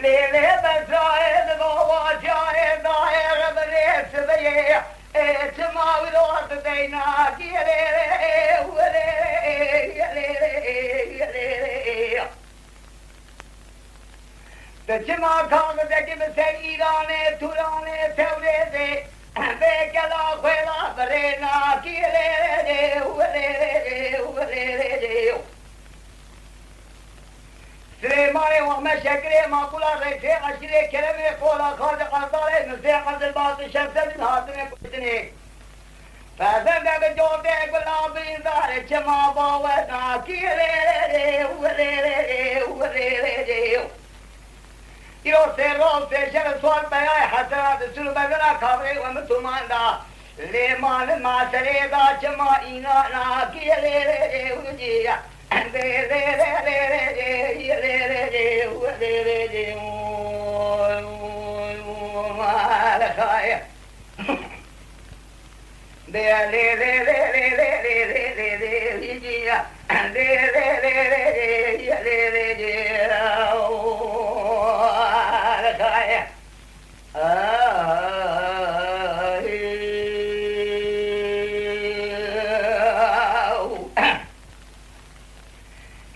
ليلي بزايد وواجايد داير بليت بيه تماوي الوقت ديناك يا ليلي وليلي يا ليلي يا ليلي تجمع كاغذك بسيراني توراني توليدي بكلا خيلا بريناك يا ليلي وليلي وليلي سليماني ومشكري ما قولا ريسي عشري كلمي قولا خالق عطاري نسيح عبد الباطل شمسة من هاتني قلتني فزنده بجوتي قلابي ذاري جما باوتنا كيري وليلي وليلي يو سيرو سيشن سوال بياي حسرات سلو بذنا خبري ومتو ماندا ليمان ما سريدا جما إينا نا كيري وليلي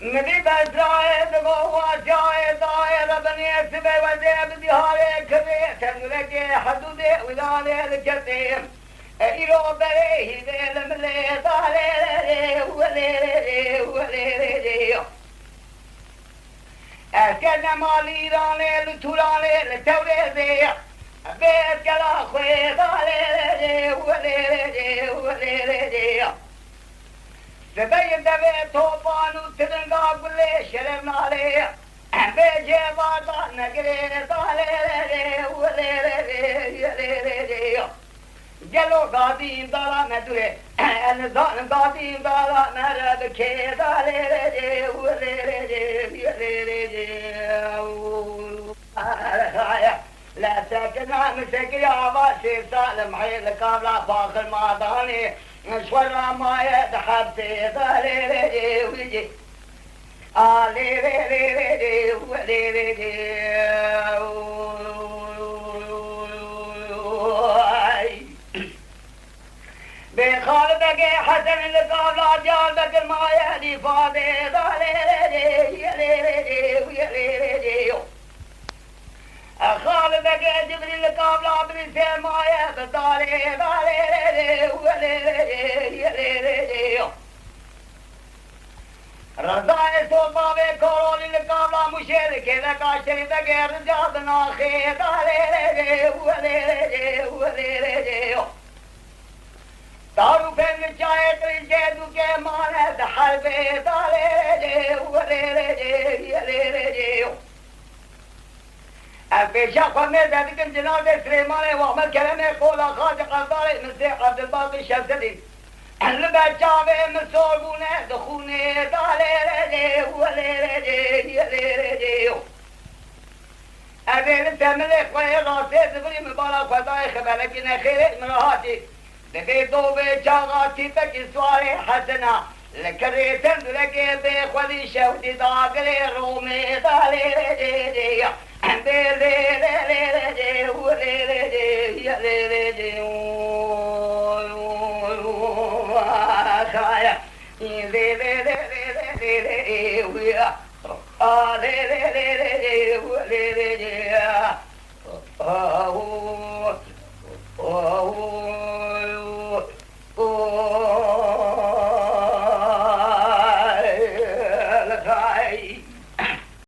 مدي بزايد وواجايد داير بني سبي وزيب ديهاري كبير تنلقي حدودي ولاني الكرتيم إيرو بريه ذيل ملي دالي وليلي وليلي أسكن مالي راني لتوراني لتوريزي بيت كلا خوي دالي وليلي وليلي سبين دبي توبانو تدنگا قلي شرم نالي بيجي باتا نقري دالي وليلي جلو قاديم دالا ندوي النظام قاديم دالا مرد كي دالي وليلي لا ساكنا مسكري عباسي سالم حيل كاملا فاخر ماداني شورا ما يدحبتي ضليلي ويجي ليلي وليلي بخالدك حسن القابلة جالبك ما يهدي فاضي ضليلي وليلي خالدك جبريل قابلة بنسي ما يهدي ضليلي وليلي رضاي صوبا بكورولي القابلة مشيركي لك عشرتك رجال ناخي ضليلي وليلي دارو فين جاي تريجدو کے مانے دحر بے دالے وليلي البيشا قمنا ذلك جناب سليمان وعمل كلامه قولا خاطق الضاري مسيح عبد الباطل الشمسدي البجاوي مسوربونه دخونه دالي وليلي أبين تملك ويراسي زبري مبارك وضعي خبالكنا خير مرهاتي لكي دوبي جاغاتي بكي سواري حسنا لكريتن لكي بيخوذي شوتي داقلي رومي دالي Oh